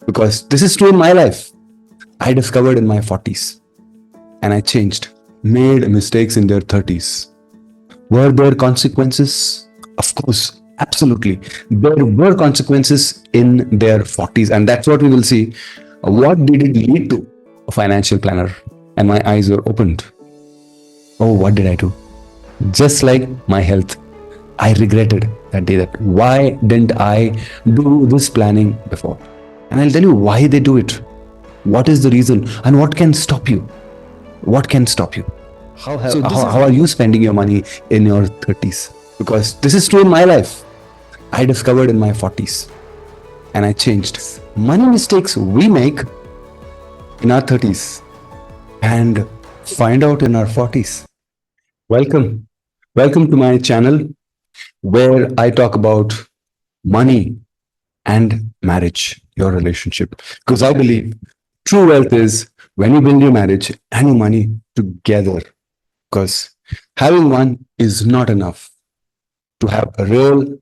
because this is true in my life. I discovered in my 40s and I changed, made mistakes in their 30s. Were there consequences? Of course, absolutely. There were consequences in their 40s, and that's what we will see. What did it lead to? A financial planner. And my eyes were opened. Oh, what did I do? Just like my health, I regretted that day that why didn't I do this planning before? And I'll tell you why they do it. What is the reason and what can stop you? What can stop you? How are you spending your money in your 30s? Because this is true in my life. I discovered in my 40s and I changed. Money mistakes we make in our 30s and find out in our 40s. Welcome. Welcome to my channel where I talk about money and marriage, your relationship. Because I believe true wealth is when you build your marriage and your money together. Because having one is not enough. To have a real,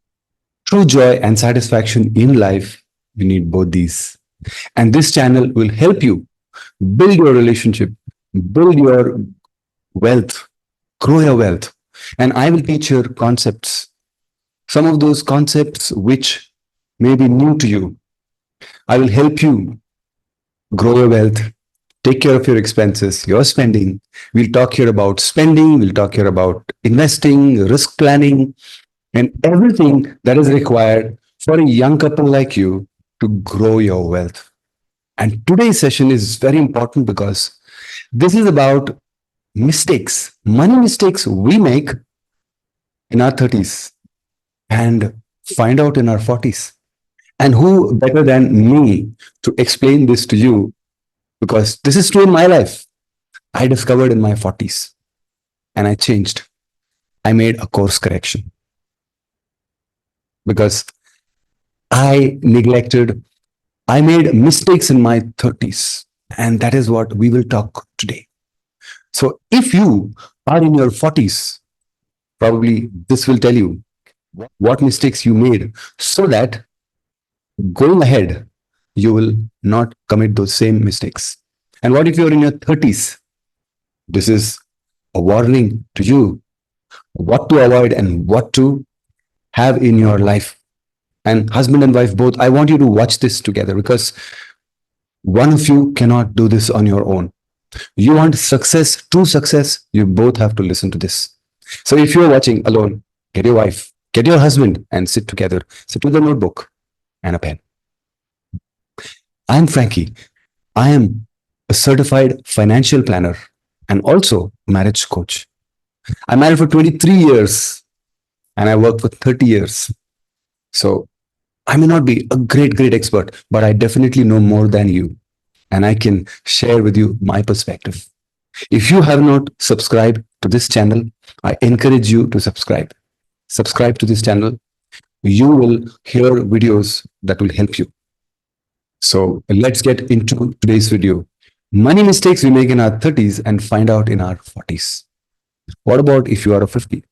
true joy and satisfaction in life, you need both these. And this channel will help you build your relationship, build your wealth, grow your wealth. And I will teach you concepts, some of those concepts which may be new to you. I will help you grow your wealth, take care of your expenses, your spending. We'll talk here about spending, we'll talk here about investing, risk planning, and everything that is required for a young couple like you to grow your wealth. And today's session is very important because this is about mistakes, money mistakes we make in our 30s and find out in our 40s. And who better than me to explain this to you? Because this is true in my life. I discovered in my 40s and I changed. I made a course correction because I neglected, I made mistakes in my 30s. And that is what we will talk today. So if you are in your 40s, probably this will tell you what mistakes you made so that going ahead, you will not commit those same mistakes. And what if you're in your 30s? This is a warning to you what to avoid and what to have in your life. And husband and wife both, I want you to watch this together because one of you cannot do this on your own. You want success, true success, you both have to listen to this. So if you're watching alone, get your wife, get your husband, and sit together. Sit with a notebook and a pen. I'm Frankie. I am a certified financial planner and also marriage coach. I'm married for 23 years and I worked for 30 years. So I may not be a great expert, but I definitely know more than you. And I can share with you my perspective. If you have not subscribed to this channel, I encourage you to subscribe. Subscribe to this channel. You will hear videos that will help you. So let's get into today's video. Money mistakes we make in our 30s and find out in our 40s. What about if you are a 50?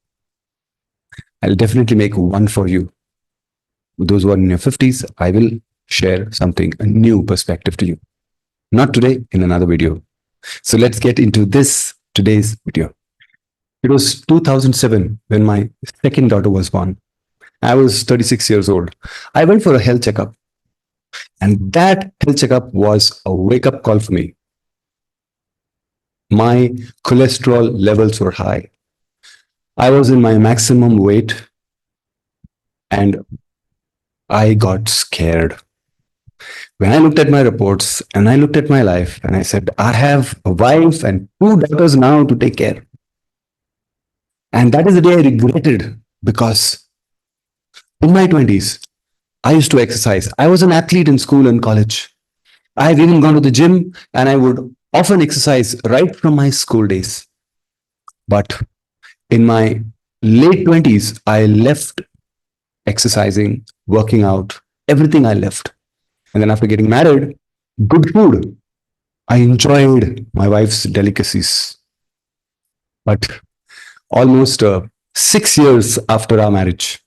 I'll definitely make one for you. Those who are in your 50s, I will share something, a new perspective to you. Not today, in another video. So let's get into this today's video. It was 2007 when my second daughter was born. I was 36 years old. I went for a health checkup. And that health checkup was a wake-up call for me. My cholesterol levels were high. I was in my maximum weight and I got scared. When I looked at my reports and I looked at my life and I said, I have a wife and two daughters now to take care. And that is the day I regretted because in my 20s, I used to exercise. I was an athlete in school and college. I've even gone to the gym and I would often exercise right from my school days. But in my late 20s, I left exercising, working out, everything I left. And then after getting married, good food. I enjoyed my wife's delicacies. But almost 6 years after our marriage,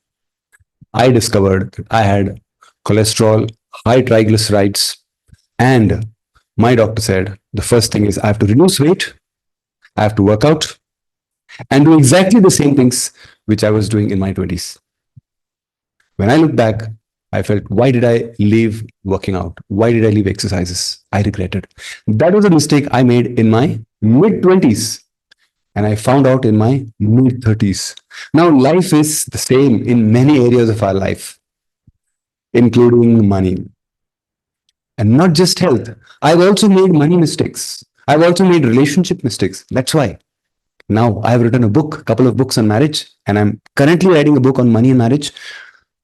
I discovered that I had cholesterol, high triglycerides, And my doctor said the first thing is I have to reduce weight, I have to work out, and do exactly the same things which I was doing in my 20s. When I look back, I felt, why did I leave working out? Why did I leave exercises? I regretted. That was a mistake I made in my mid 20s, and I found out in my mid 30s. Now, life is the same in many areas of our life, including money and not just health. I've also made money mistakes. I've also made relationship mistakes. That's why now I've written a book, a couple of books on marriage, and I'm currently writing a book on money and marriage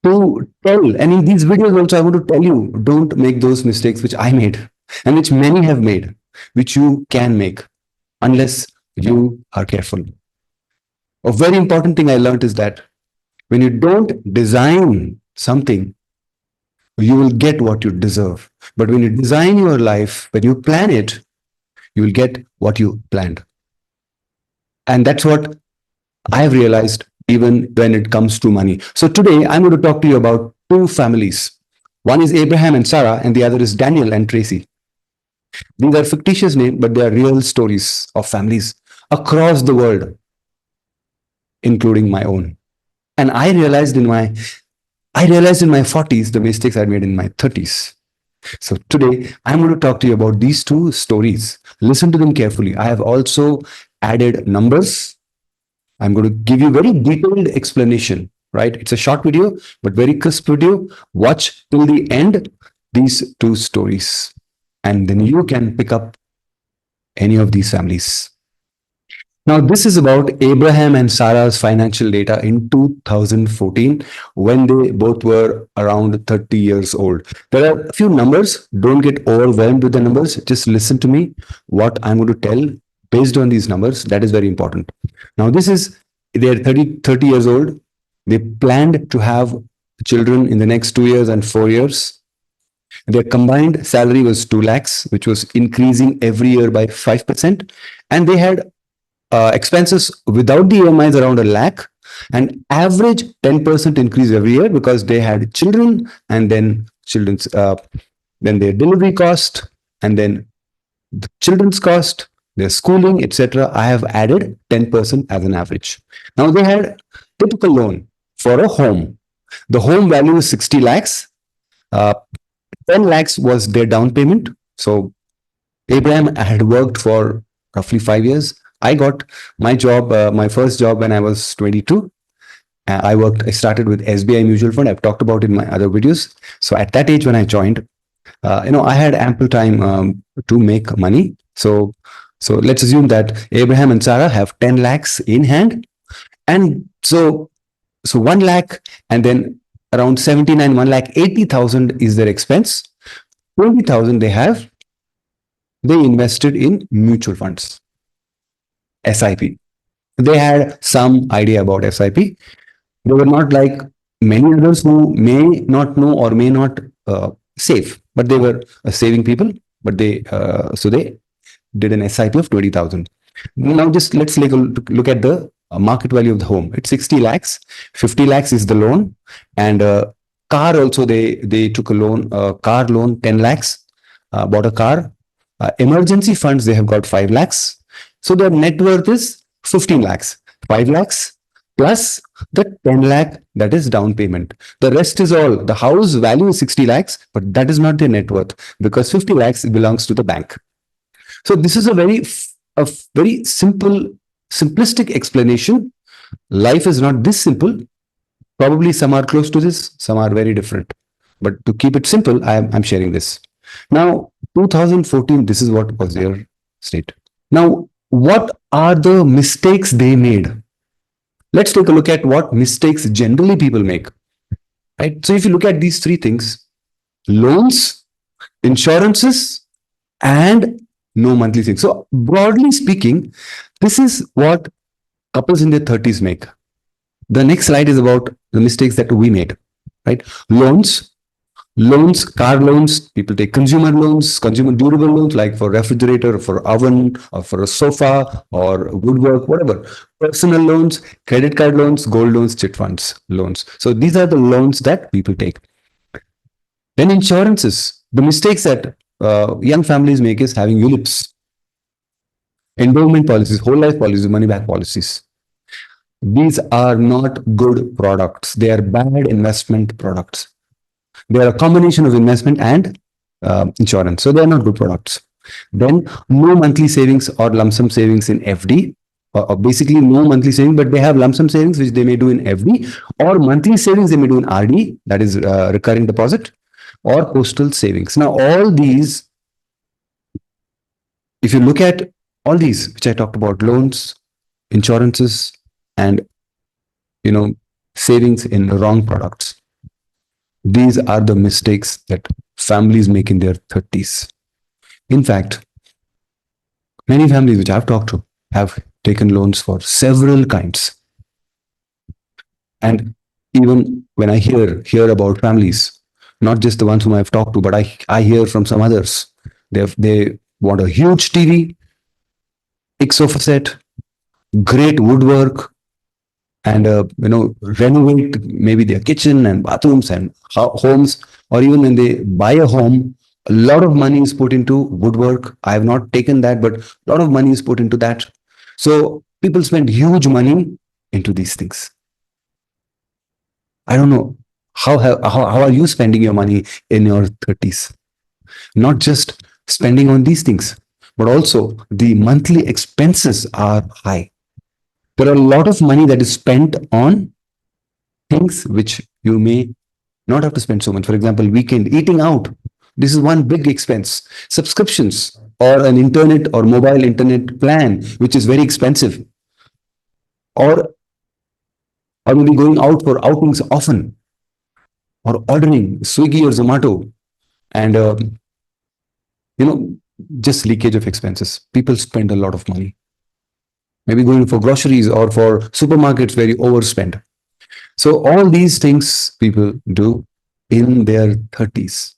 to tell. And in these videos also, I want to tell you, don't make those mistakes which I made and which many have made, which you can make unless you are careful. A very important thing I learned is that when you don't design something, you will get what you deserve. But when you design your life, when you plan it, you will get what you planned. And that's what I've realized even when it comes to money. So today I'm going to talk to you about two families. One is Abraham and Sarah, and the other is Daniel and Tracy. These are fictitious names, but they are real stories of families across the world, including my own. And I realized in my 40s the mistakes I made in my 30s. So today I'm going to talk to you about these two stories. Listen to them carefully. I have also added numbers. I'm going to give you very detailed explanation, right? It's a short video, but very crisp video. Watch till the end these two stories, and then you can pick up any of these families. Now, this is about Abraham and Sarah's financial data in 2014 when they both were around 30 years old. There are a few numbers. Don't get overwhelmed with the numbers. Just listen to me. What I'm going to tell based on these numbers, that is very important. Now, they're 30 years old. They planned to have children in the next 2 years and 4 years. Their combined salary was 2 lakhs, which was increasing every year by 5%. And they had expenses without the EMIs around a lakh, and average 10% increase every year because they had children, and then then their delivery cost, and then the children's cost, their schooling, etc. I have added 10% as an average. Now they had typical loan for a home. The home value is 60 lakhs. 10 lakhs was their down payment. So Abraham had worked for roughly 5 years. I got my first job when I was 22. I started with SBI Mutual Fund. I've talked about it in my other videos. So at that age when I joined, I had ample time to make money. So let's assume that Abraham and Sarah have 10 lakhs in hand. And so 1 lakh, and then around 79, 1 lakh 80,000 is their expense. 20,000 they invested in mutual funds. SIP. They had some idea about SIP. They were not like many others who may not know or may not save, but they were saving people. But they did an SIP of 20,000. Now just let's take a look at the market value of the home. It's 60 lakhs. 50 lakhs is the loan, and car also they took a loan, car loan 10 lakhs, bought a car. Emergency funds they have got 5 lakhs. So their net worth is 15 lakhs, 5 lakhs plus the 10 lakh that is down payment. The rest is all. The house value is 60 lakhs, but that is not their net worth because 50 lakhs belongs to the bank. So this is a very simplistic explanation. Life is not this simple. Probably some are close to this, some are very different. But to keep it simple, I'm sharing this. Now, 2014, this is what was their state. Now, what are the mistakes they made? Let's take a look at what mistakes generally people make. Right? So if you look at these three things, loans, insurances, and no monthly thing. So broadly speaking, this is what couples in their 30s make. The next slide is about the mistakes that we made. Right? Loans, car loans, people take consumer loans, consumer durable loans like for refrigerator, for oven, or for a sofa, or woodwork, whatever. Personal loans, credit card loans, gold loans, chit funds loans. So these are the loans that people take. Then insurances, the mistakes that young families make is having ULIPs, endowment policies, whole life policies, money back policies. These are not good products. They are bad investment products. They are a combination of investment and insurance. So they are not good products. Then no monthly savings or lump sum savings in FD. Or basically no monthly saving, but they have lump sum savings which they may do in FD, or monthly savings they may do in RD, that is recurring deposit, or postal savings. Now all these, if you look at all these which I talked about, loans, insurances, and you know savings in wrong products, these are the mistakes that families make in their 30s. In fact, many families which I've talked to have taken loans for several kinds. And even when I hear about families, not just the ones whom I've talked to, but I hear from some others. They want a huge TV, big sofa set, great woodwork, and renovate maybe their kitchen and bathrooms and homes. Or even when they buy a home, a lot of money is put into woodwork. I have not taken that, but a lot of money is put into that. So people spend huge money into these things. I don't know how are you spending your money in your 30s? Not just spending on these things, but also the monthly expenses are high. There are a lot of money that is spent on things which you may not have to spend so much. For example, weekend eating out. This is one big expense. Subscriptions or an internet or mobile internet plan, which is very expensive. Or maybe going out for outings often, or ordering Swiggy or Zomato, and you know, just leakage of expenses. People spend a lot of money. Maybe going for groceries or for supermarkets where you overspend. So all these things people do in their 30s.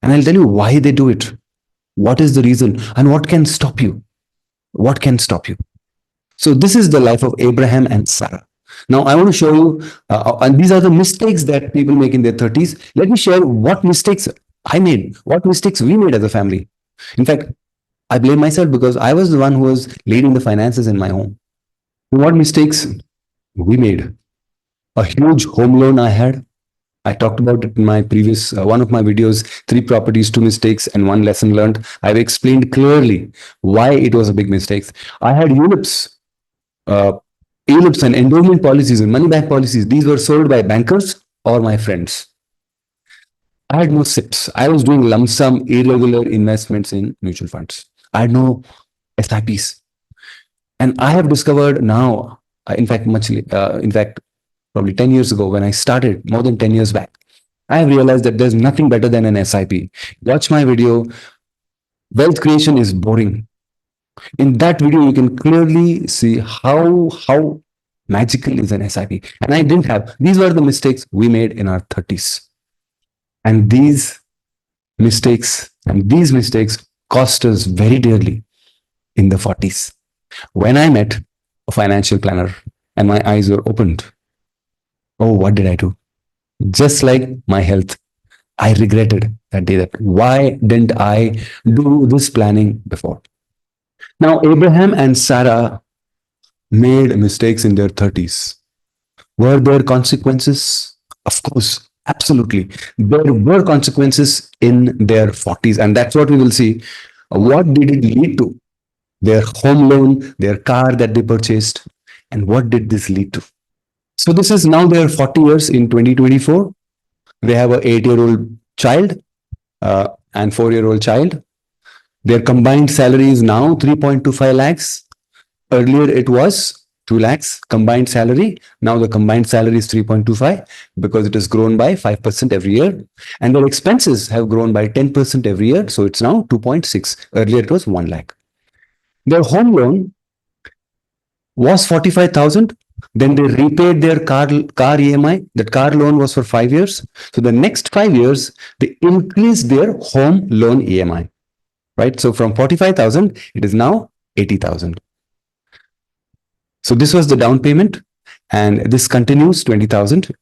And I'll tell you why they do it. What is the reason and what can stop you? What can stop you? So this is the life of Abraham and Sarah. Now I want to show you, and these are the mistakes that people make in their 30s. Let me share what mistakes I made, what mistakes we made as a family. In fact, I blame myself because I was the one who was leading the finances in my home. What mistakes we made? A huge home loan I had. I talked about it in my previous one of my videos, 3 properties, 2 mistakes, and 1 lesson learned. I've explained clearly why it was a big mistake. I had ULIPs, uh, ULIPs and endowment policies and money back policies. These were sold by bankers or my friends. I had no SIPs. I was doing lump sum irregular investments in mutual funds. I had no SIPs. And I have discovered now, in fact, probably 10 years ago when I started, more than 10 years back, I have realized that there's nothing better than an SIP. Watch my video. Wealth creation is boring. In that video, you can clearly see how magical is an SIP. And I didn't have. These were the mistakes we made in our 30s. And these mistakes cost us very dearly in the 40s. When I met a financial planner and my eyes were opened, oh, what did I do? Just like my health, I regretted that day that why didn't I do this planning before? Now, Abraham and Sarah made mistakes in their 30s. Were there consequences? Of course, absolutely. There were consequences in their 40s, and that's what we will see. What did it lead to? Their home loan, their car that they purchased, and what did this lead to? So this is now their 40 years in 2024. They have an 8-year-old child and 4-year-old child. Their combined salary is now 3.25 lakhs. Earlier it was 2 lakhs combined salary. Now the combined salary is 3.25 because it has grown by 5% every year. And their expenses have grown by 10% every year. So it's now 2.6. Earlier it was 1 lakh. Their home loan was 45,000. Then they repaid their car EMI. That car loan was for 5 years. So the next 5 years, they increased their home loan EMI. Right? So from 45,000, it is now 80,000. So this was the down payment, and this continues 20,000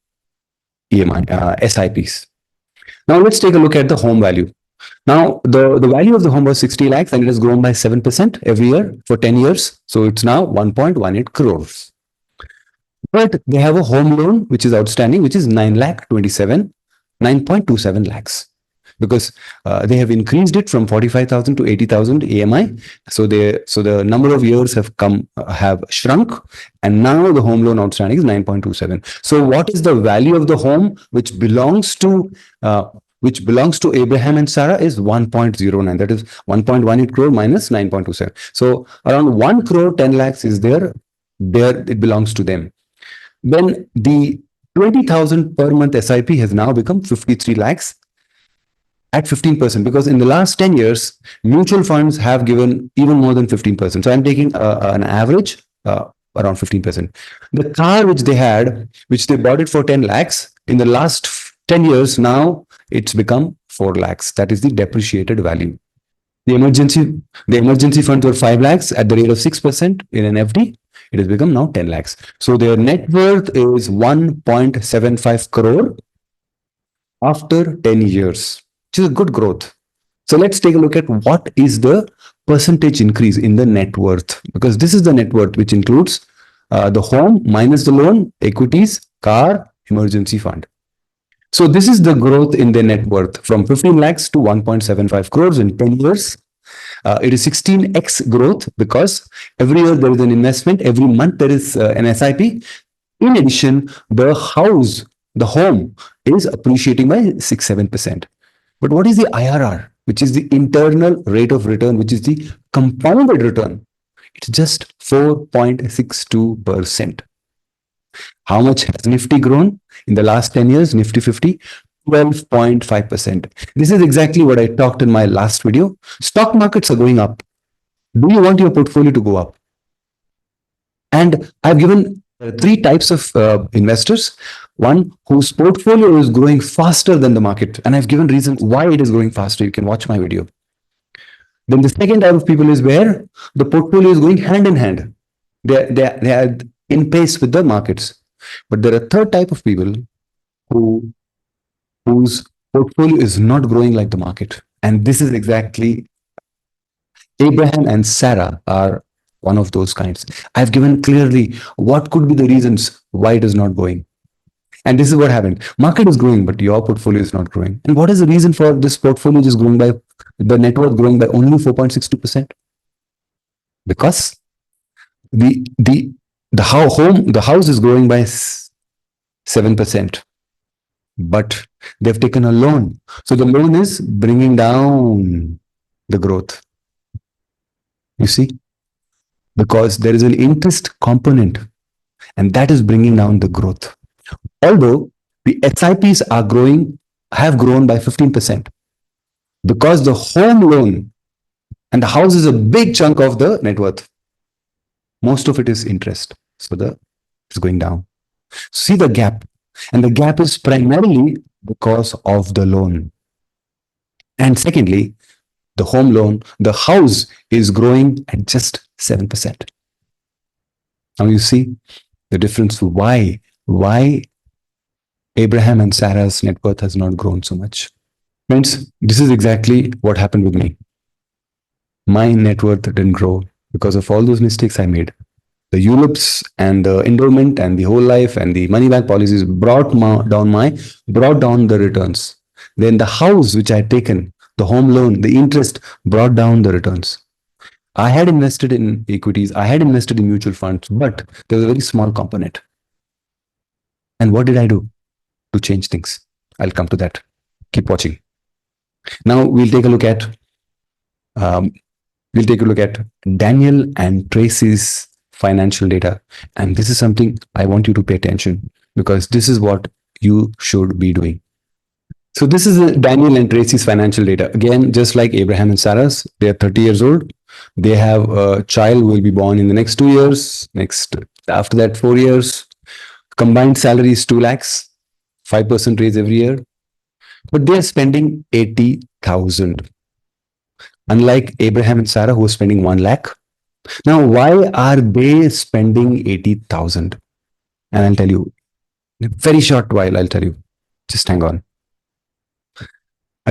EMI SIPs. Now let's take a look at the home value. Now, the value of the home was 60 lakhs and it has grown by 7% every year for 10 years. So it's now 1.18 crores. But they have a home loan which is outstanding, which is 9 lakh 27, 9.27 lakhs. Because they have increased it from 45,000 to 80,000 AMI. So the number of years have shrunk, and now the home loan outstanding is 9.27. So what is the value of the home which belongs to Abraham and Sarah is 1.09. That is 1.18 crore minus 9.27. So around 1 crore 10 lakhs is there it belongs to them. Then the 20,000 per month SIP has now become 53 lakhs at 15%, because in the last 10 years, mutual funds have given even more than 15%. So I'm taking an average around 15%. The car which they bought it for 10 lakhs, in the last 10 years, now it's become 4 lakhs. That is the depreciated value. The emergency funds were 5 lakhs at the rate of 6% in an FD. It has become now 10 lakhs. So their net worth is 1.75 crore after 10 years, which is a good growth. So let's take a look at what is the percentage increase in the net worth, because this is the net worth which includes the home minus the loan, equities, car, emergency fund. So this is the growth in the net worth from 15 lakhs to 1.75 crores in 10 years. It is 16x growth because every year there is an investment, every month there is an SIP. In addition, the home is appreciating by 6-7%. But what is the IRR, which is the internal rate of return, which is the compounded return? It's just 4.62%. How much has Nifty grown in the last 10 years? Nifty 50, 12.5%. This is exactly what I talked in my last video. Stock markets are going up. Do you want your portfolio to go up? And I've given three types of investors. One whose portfolio is growing faster than the market. And I've given reasons why it is growing faster. You can watch my video. Then the second type of people is where the portfolio is going hand in hand. They are in pace with the markets. But there are third type of people whose portfolio is not growing like the market. And this is exactly Abraham and Sarah are one of those kinds. I've given clearly what could be the reasons why it is not going. And this is what happened. Market is growing, but your portfolio is not growing. And what is the reason for this portfolio just growing by the net worth growing by only 4.62%? Because the house is growing by 7%, but they've taken a loan. So the loan is bringing down the growth. You see? Because there is an interest component, and that is bringing down the growth. Although the SIPs have grown by 15%, because the home loan and the house is a big chunk of the net worth. Most of it is interest. So it's going down. See the gap. And the gap is primarily because of the loan. And secondly, the home loan, the house is growing at just 7%. Now you see the difference. Why Abraham and Sarah's net worth has not grown so much. Friends, this is exactly what happened with me. My net worth didn't grow because of all those mistakes I made. The ULIPs and the endowment and the whole life and the money back policies brought down the returns. Then the house which I had taken, the home loan, the interest brought down the returns. I had invested in equities, I had invested in mutual funds, but there was a very small component. And what did I do to change things? I'll come to that. Keep watching. Now we'll take a look at Daniel and Tracy's financial data. And this is something I want you to pay attention, because this is what you should be doing. So this is Daniel and Tracy's financial data. Again, just like Abraham and Sarah's, they are 30 years old. They have a child who will be born in the next 2 years. After that, 4 years. Combined salary is 2 lakhs, 5% raise every year. But they are spending 80,000. Unlike Abraham and Sarah, who are spending 1 lakh. Now, why are they spending 80,000? And I'll tell you in a very short while. I'll tell you. Just hang on.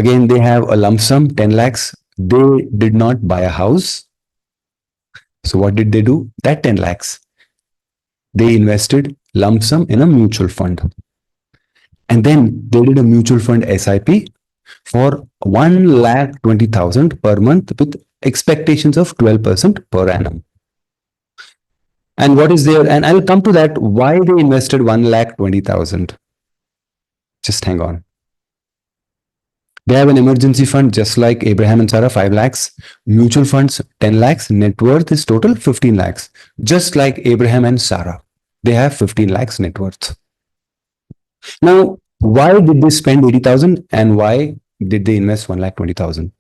Again, they have a lump sum, 10 lakhs. They did not buy a house. So what did they do? That 10 lakhs, they invested lump sum in a mutual fund. And then they did a mutual fund SIP for 1,20,000 per month with expectations of 12% per annum. And what is there? And I'll come to that. Why they invested 1,20,000? Just hang on. They have an emergency fund just like Abraham and Sarah, 5 lakhs. Mutual funds, 10 lakhs. Net worth is total 15 lakhs. Just like Abraham and Sarah, they have 15 lakhs net worth. Now, why did they spend 80,000 and why did they invest 1,20,000?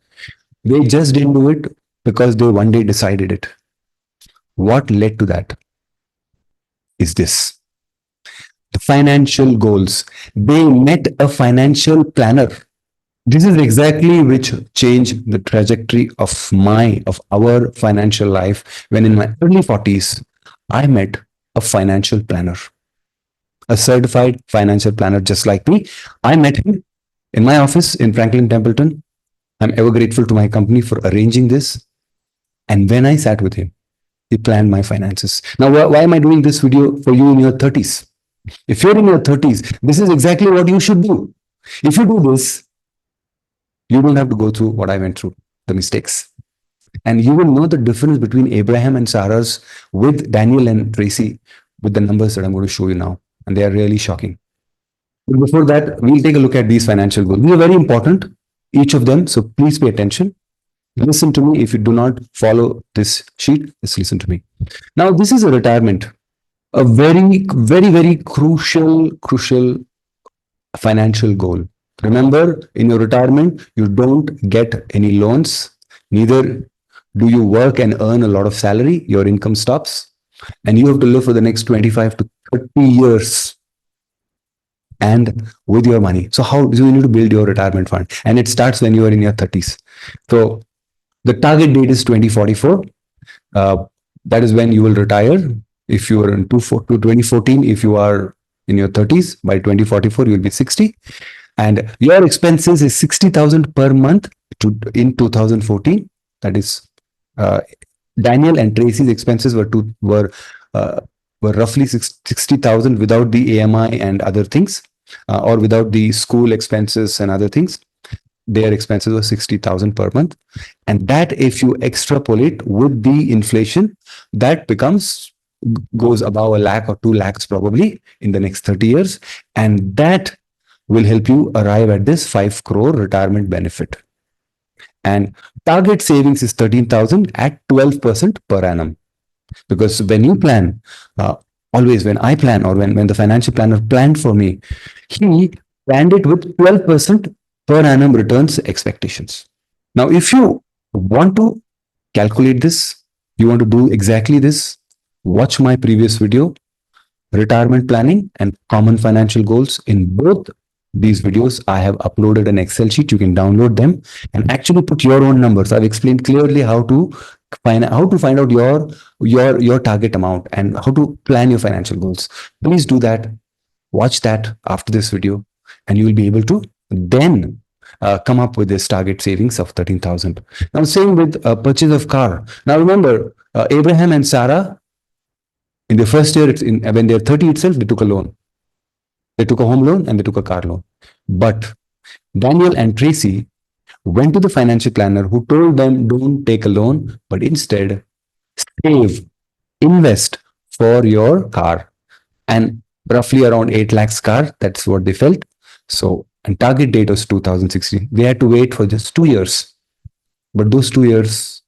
They just didn't do it because they one day decided it. What led to that is this: the financial goals. They met a financial planner. This is exactly which changed the trajectory of our financial life. When in my early 40s, I met a financial planner, a certified financial planner just like me. I met him in my office in Franklin Templeton. I'm ever grateful to my company for arranging this. And when I sat with him, he planned my finances. Now, why am I doing this video for you in your 30s? If you're in your 30s, this is exactly what you should do. If you do this, you don't have to go through what I went through, the mistakes. And you will know the difference between Abraham and Sarah's with Daniel and Tracy with the numbers that I'm going to show you now. And they are really shocking. But before that, we'll take a look at these financial goals. These are very important, each of them. So please pay attention. Listen to me. If you do not follow this sheet, just listen to me. Now, this is a retirement, a very, very, very crucial financial goal. Remember, in your retirement, you don't get any loans, neither do you work and earn a lot of salary. Your income stops, and you have to live for the next 25 to 30 years and with your money. So how do you need to build your retirement fund? And it starts when you are in your 30s. So the target date is 2044. That is when you will retire. If you are in 2014, if you are in your 30s, by 2044, you will be 60. And your expenses is 60,000 per month in 2014. That is, Daniel and Tracy's expenses were roughly 60,000 without the AMI and other things, or without the school expenses and other things. Their expenses were 60,000 per month. And that, if you extrapolate with the inflation, that goes above a lakh or 2 lakhs probably in the next 30 years. And that will help you arrive at this 5 crore retirement benefit. And target savings is 13,000 at 12% per annum. Because when you plan, always when I plan or when the financial planner planned for me, he planned it with 12% per annum returns expectations. Now, if you want to calculate this, you want to do exactly this, watch my previous video, retirement planning and common financial goals. In both these videos, I have uploaded an Excel sheet. You can download them and actually put your own numbers. I've explained clearly how to find out your target amount and how to plan your financial goals. Please do that. Watch that after this video, and you will be able to then come up with this target savings of 13,000. Now, same with purchase of car. Now, remember, Abraham and Sarah, in the first year, when they're 30 itself, they took a loan. They took a home loan and they took a car loan. But Daniel and Tracy went to the financial planner who told them, don't take a loan, but instead save, invest for your car. And roughly around 8 lakhs car, that's what they felt. So, and target date was 2016. They had to wait for just 2 years. But those 2 years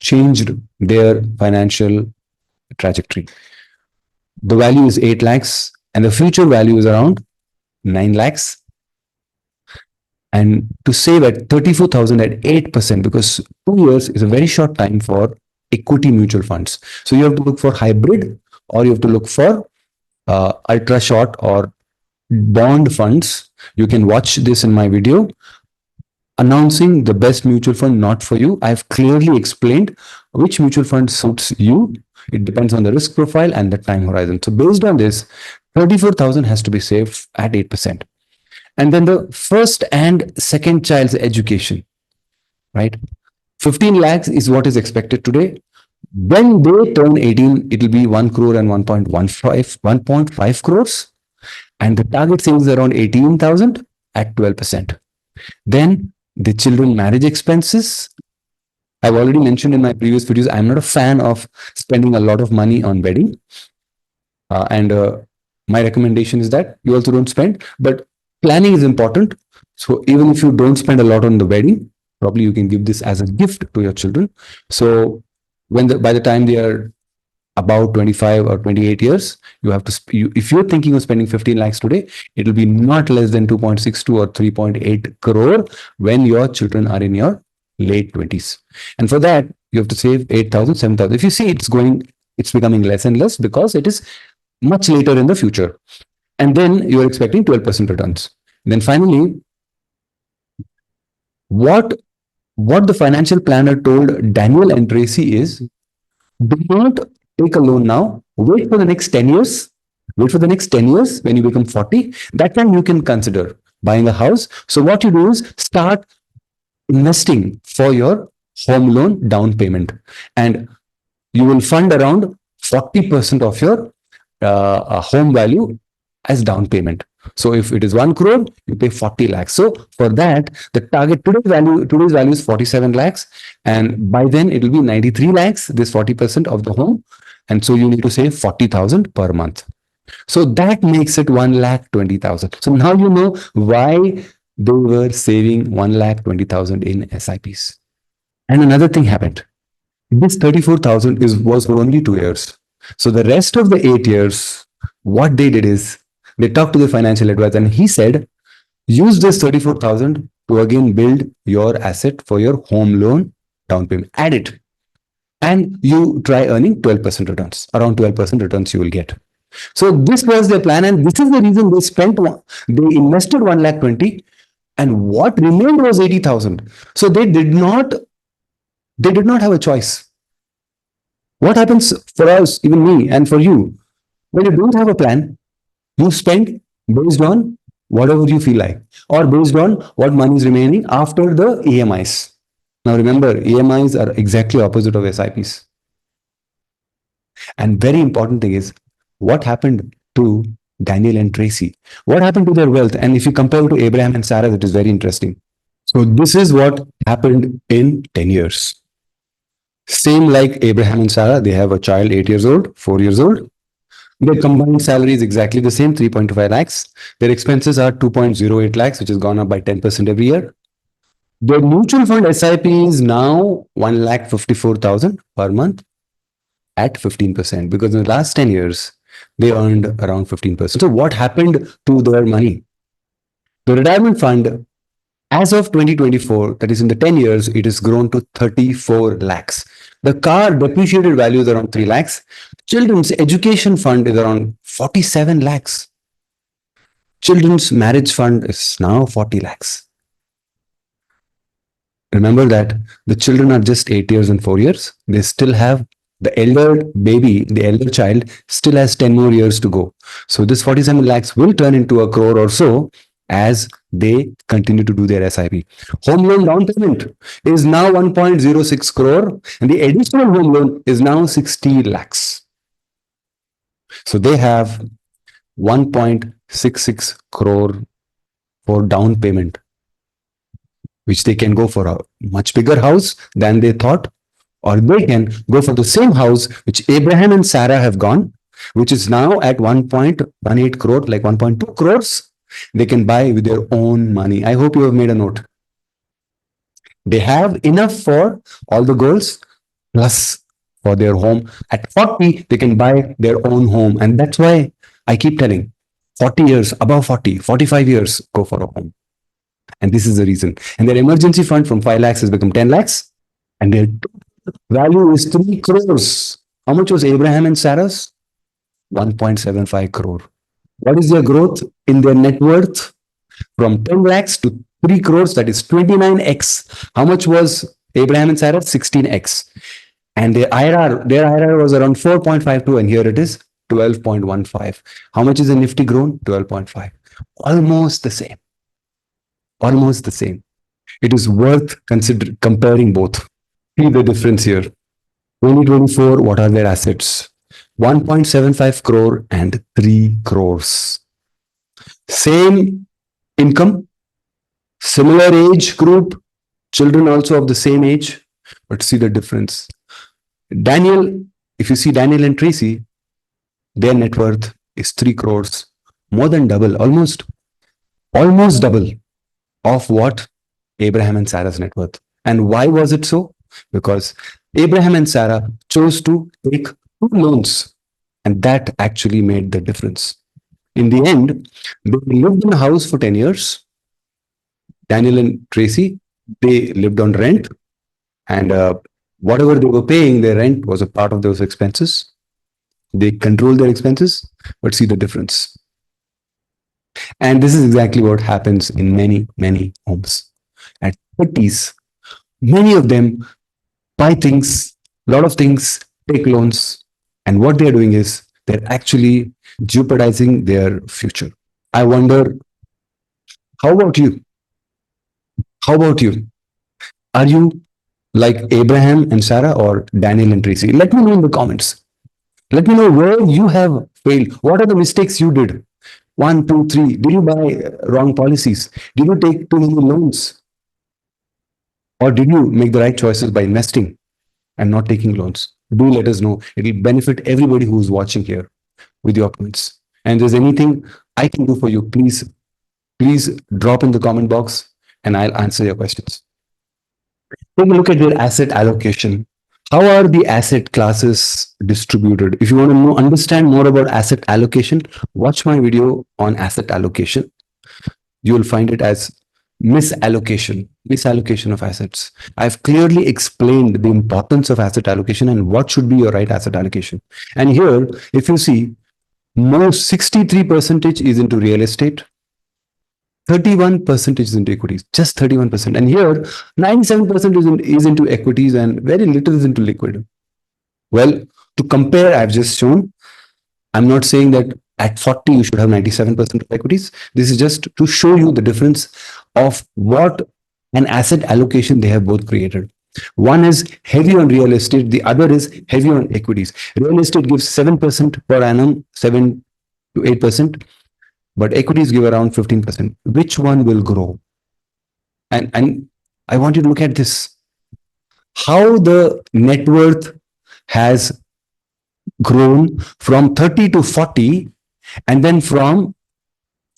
changed their financial trajectory. The value is 8 lakhs and the future value is around 9 lakhs. And to save at 34,000 at 8%, because 2 years is a very short time for equity mutual funds. So you have to look for hybrid, or you have to look for ultra short or bond funds. You can watch this in my video announcing the best mutual fund, not for you. I've clearly explained which mutual fund suits you. It depends on the risk profile and the time horizon. So based on this, 34,000 has to be saved at 8%. And then the first and second child's education, right? 15 lakhs is what is expected today. When they turn 18, it will be 1 crore and 1.5 crores. And the target savings is around 18,000 at 12%. Then the children marriage expenses. I've already mentioned in my previous videos, I'm not a fan of spending a lot of money on wedding. And my recommendation is that you also don't spend, but planning is important. So even if you don't spend a lot on the wedding, probably you can give this as a gift to your children. So by the time they are about 25 or 28 years, you have to, if you're thinking of spending 15 lakhs today, it will be not less than 2.62 or 3.8 crore when your children are in your late 20s. And for that, you have to save 8,000, 7,000. If you see it's becoming less and less because it is much later in the future. And then you're expecting 12% returns. And then finally, what the financial planner told Daniel and Tracy is, do not take a loan now. Wait for the next 10 years. Wait for the next 10 years when you become 40. That time you can consider buying a house. So what you do is start investing for your home loan down payment. And you will fund around 40% of your home value as down payment. So if it is 1 crore, you pay 40 lakhs. So for that, the target today's value is 47 lakhs. And by then it will be 93 lakhs, this 40% of the home. And so you need to save 40,000 per month. So that makes it 1,20,000. So now you know why they were saving 1,20,000 in SIPs. And another thing happened. This 34,000 was for only 2 years. So the rest of the 8 years, what they did is they talked to the financial advisor and he said, use this 34,000 to again build your asset for your home loan down payment. Add it. And you try earning 12% returns. Around 12% returns you will get. So this was their plan. And this is the reason they invested 1,20,000 and what remained was 80,000. So they did not have a choice. What happens for us, even me and for you, when you don't have a plan, you spend based on whatever you feel like or based on what money is remaining after the EMIs. Now remember, EMIs are exactly opposite of SIPs. And very important thing is what happened to Daniel and Tracy? What happened to their wealth? And if you compare it to Abraham and Sarah, that is very interesting. So this is what happened in 10 years. Same like Abraham and Sarah, they have a child 8 years old, 4 years old. Their combined salary is exactly the same, 3.25 lakhs. Their expenses are 2.08 lakhs, which has gone up by 10% every year. Their mutual fund SIP is now 1,54,000 per month at 15%, because in the last 10 years, they earned around 15%. So what happened to their money? The retirement fund, as of 2024, that is in the 10 years, it has grown to 34 lakhs. The car depreciated value is around 3 lakhs. Children's education fund is around 47 lakhs. Children's marriage fund is now 40 lakhs. Remember that the children are just 8 years and 4 years. They still have the elder child still has 10 more years to go. So this 47 lakhs will turn into a crore or so as they continue to do their SIP. Home loan down payment is now 1.06 crore and the additional home loan is now 60 lakhs. So they have 1.66 crore for down payment, which they can go for a much bigger house than they thought, or they can go for the same house which Abraham and Sarah have gone, which is now at 1.18 crore, like 1.2 crores. They can buy with their own money. I hope you have made a note. They have enough for all the goals plus for their home. At 40, they can buy their own home. And that's why I keep telling 40 years, above 40, 45 years, go for a home. And this is the reason. And their emergency fund from 5 lakhs has become 10 lakhs. And their value is 3 crores. How much was Abraham and Sarah's? 1.75 crore. What is their growth in their net worth? From 10 lakhs to 3 crores, that is 29x. How much was Abraham and Sarah? 16x. And their IRR was around 4.52, and here it is 12.15. How much is the Nifty grown? 12.5. Almost the same. almost the same. It is worth comparing both. See the difference here. 2024, what are their assets? 1.75 crore and 3 crores. Same income, similar age group, children also of the same age, but see the difference. Daniel, if you see Daniel and Tracy, their net worth is 3 crores, more than double, almost double of what Abraham and Sarah's net worth. And why was it so? Because Abraham and Sarah chose to take two loans, and that actually made the difference. In the end, they lived in a house for 10 years. Daniel and Tracy, they lived on rent, and whatever they were paying, their rent was a part of those expenses. They controlled their expenses, but see the difference. And this is exactly what happens in many, many homes. At 30s, many of them buy things, a lot of things, take loans, and what they're doing is they're actually jeopardizing their future. I wonder, how about you? How about you? Are you like Abraham and Sarah or Daniel and Tracy? Let me know in the comments. Let me know where you have failed. What are the mistakes you did? One, two, three. Did you buy wrong policies? Did you take too many loans? Or did you make the right choices by investing and not taking loans? Do let us know. It will benefit everybody who's watching here with your comments. And if there's anything I can do for you, please drop in the comment box and I'll answer your questions. Take a look at your asset allocation. How are the asset classes distributed? If you want to understand more about asset allocation, watch my video on asset allocation. You will find it as misallocation of assets. I've clearly explained the importance of asset allocation and what should be your right asset allocation. And here, if you see, most 63% is into real estate, 31% is into equities, just 31%. And here, 97% is into equities and very little is into liquid. Well, to compare, I've just shown, I'm not saying that at 40 you should have 97% of equities. This is just to show you the difference of what an asset allocation they have both created. One is heavy on real estate, the other is heavy on equities. Real estate gives 7% per annum, 7 to 8%, but equities give around 15%. Which one will grow? And I want you to look at this. How the net worth has grown from 30 to 40, and then from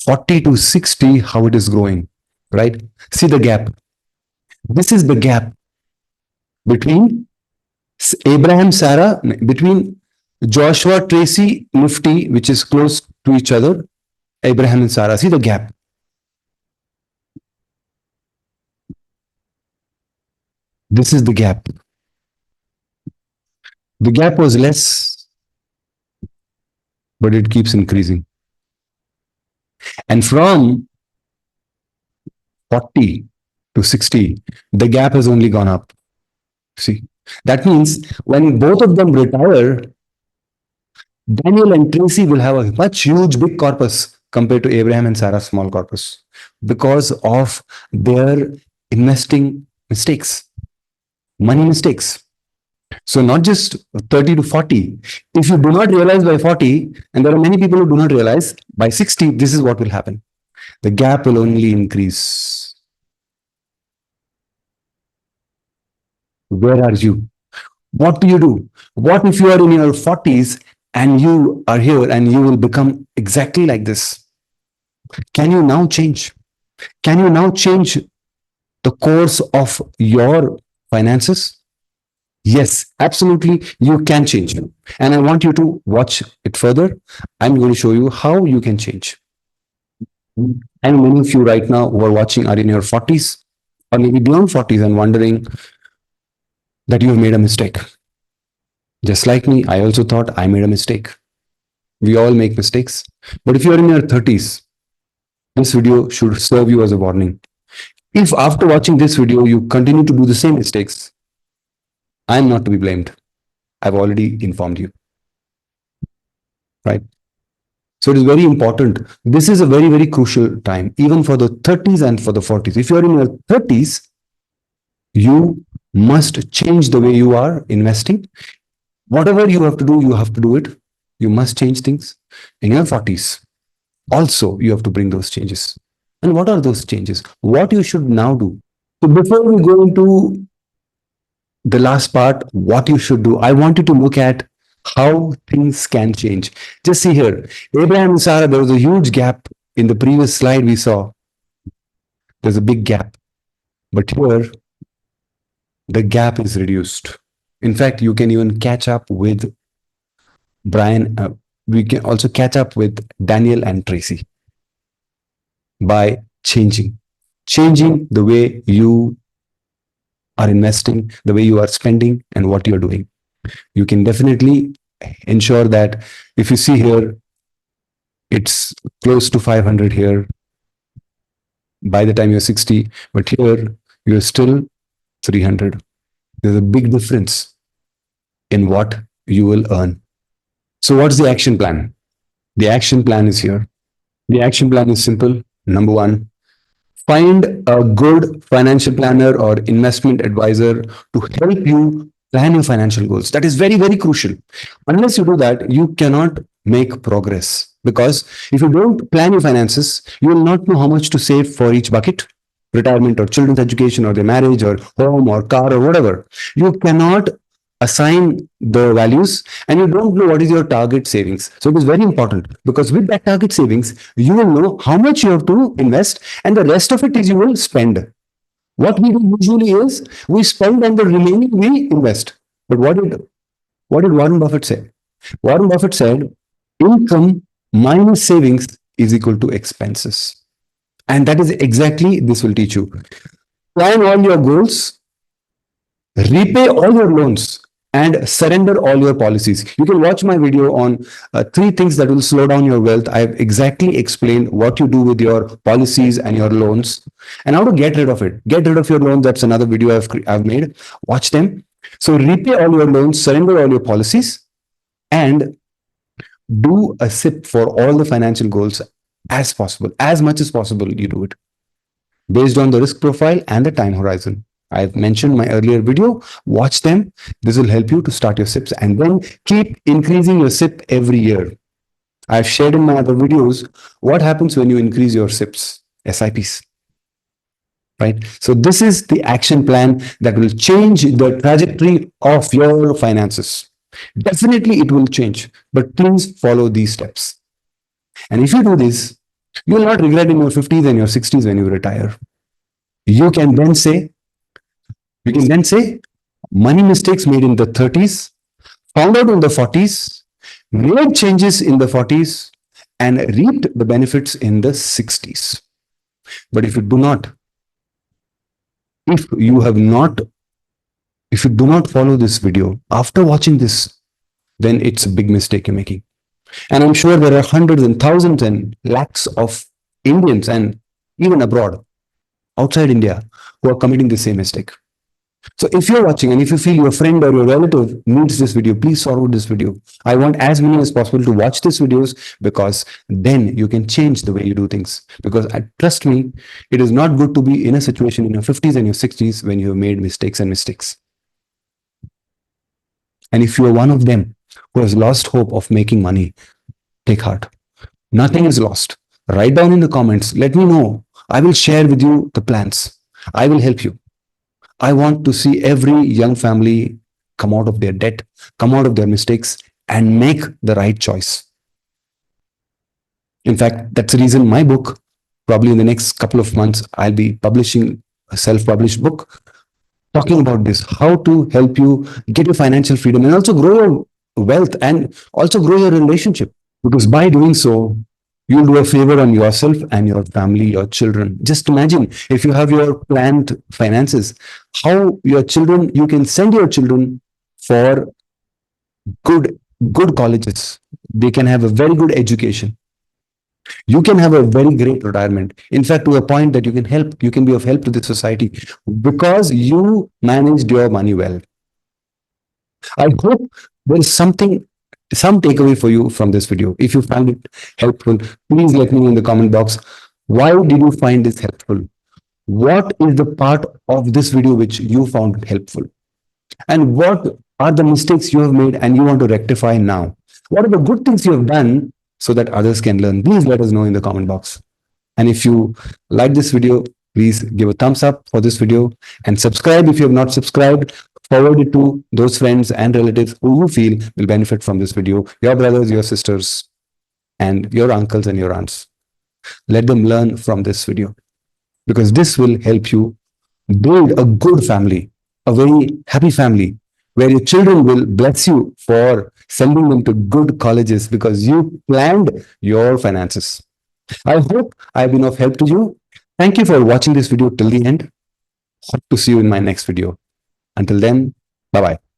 40 to 60, how it is growing, right? See the gap. This is the gap between Abraham, Sarah, between Joshua, Tracy, Nifty, which is close to each other, Abraham and Sarah. See the gap. This is the gap. The gap was less, but it keeps increasing. And from 40 to 60, the gap has only gone up. See, that means when both of them retire, Daniel and Tracy will have a much huge big corpus compared to Abraham and Sarah's small corpus because of their investing mistakes, money mistakes. So not just 30 to 40. If you do not realize by 40, and there are many people who do not realize, by 60, this is what will happen. The gap will only increase. Where are you? What do you do? What if you are in your 40s and you are here and you will become exactly like this? Can you now change? Can you now change the course of your finances? Yes, absolutely, you can change. And I want you to watch it further. I'm going to show you how you can change. And many of you right now who are watching are in your 40s or maybe beyond 40s and wondering that you have made a mistake. Just like me, I also thought I made a mistake. We all make mistakes. But if you are in your 30s, this video should serve you as a warning. If after watching this video, you continue to do the same mistakes, I am not to be blamed. I've already informed you. Right? So it is very important. This is a very, very crucial time, even for the 30s and for the 40s. If you're in your 30s, you must change the way you are investing. Whatever you have to do, you have to do it. You must change things. In your 40s, also, you have to bring those changes. And what are those changes? What you should now do? So before we go into the last part, what you should do, I want you to look at how things can change. Just see here, Abraham and Sarah, there was a huge gap in the previous slide we saw. There's a big gap. But here, the gap is reduced. In fact, you can even catch up with Brian. We can also catch up with Daniel and Tracy by changing the way you are investing, the way you are spending, and what you're doing. You can definitely ensure that if you see here, it's close to 500 here by the time you're 60, but here you're still 300. There's a big difference in what you will earn. So, what's the action plan? The action plan is here. The action plan is simple. Number one, find a good financial planner or investment advisor to help you plan your financial goals. That is very, very crucial. Unless you do that, you cannot make progress. Because if you don't plan your finances, you will not know how much to save for each bucket, retirement or children's education or their marriage or home or car or whatever. You cannot assign the values and you don't know what is your target savings. So it is very important because with that target savings, you will know how much you have to invest and the rest of it is you will spend. What we do usually is we spend and the remaining we invest. But what did Warren Buffett say? Warren Buffett said income minus savings is equal to expenses. And that is exactly this will teach you. Plan all your goals, repay all your loans, and surrender all your policies. You can watch my video on three things that will slow down your wealth. I've exactly explained what you do with your policies and your loans and how to get rid of it. Get rid of your loans. That's another video I've made. Watch them. So repay all your loans, surrender all your policies, and do a SIP for all the financial goals as possible. As much as possible, you do it based on the risk profile and the time horizon. I've mentioned my earlier video. Watch them. This will help you to start your SIPs and then keep increasing your SIP every year. I've shared in my other videos what happens when you increase your SIPs, SIPs. Right? So this is the action plan that will change the trajectory of your finances. Definitely it will change, but please follow these steps. And if you do this, you will not regret in your 50s and your 60s when you retire. You can then say, money mistakes made in the 30s, found out in the 40s, made changes in the 40s, and reaped the benefits in the 60s. But if you do not follow this video after watching this, then it's a big mistake you're making. And I'm sure there are hundreds and thousands and lakhs of Indians and even abroad, outside India, who are committing the same mistake. So if you're watching and if you feel your friend or your relative needs this video, please forward this video. I want as many as possible to watch these videos because then you can change the way you do things. Because trust me, it is not good to be in a situation in your 50s and your 60s when you have made mistakes. And if you are one of them who has lost hope of making money, take heart. Nothing is lost. Write down in the comments. Let me know. I will share with you the plans. I will help you. I want to see every young family come out of their debt, come out of their mistakes, and make the right choice. In fact, that's the reason my book, probably in the next couple of months, I'll be publishing a self-published book talking about this, how to help you get your financial freedom and also grow your wealth and also grow your relationship. Because by doing so, you'll do a favor on yourself and your family, your children. Just imagine if you have your planned finances, how your children, you can send your children for good colleges. They can have a very good education. You can have a very great retirement. In fact, to a point that you can be of help to the society because you managed your money well. I hope there is something some takeaway for you from this video. If you found it helpful, please let me know in the comment box. Why did you find this helpful? What is the part of this video which you found helpful? And what are the mistakes you have made and you want to rectify now? What are the good things you have done so that others can learn? Please let us know in the comment box. And if you like this video, please give a thumbs up for this video and subscribe if you have not subscribed. Forward it to those friends and relatives who you feel will benefit from this video, your brothers, your sisters, and your uncles and your aunts. Let them learn from this video because this will help you build a good family, a very happy family, where your children will bless you for sending them to good colleges because you planned your finances. I hope I've been of help to you. Thank you for watching this video till the end. Hope to see you in my next video. Until then, bye bye.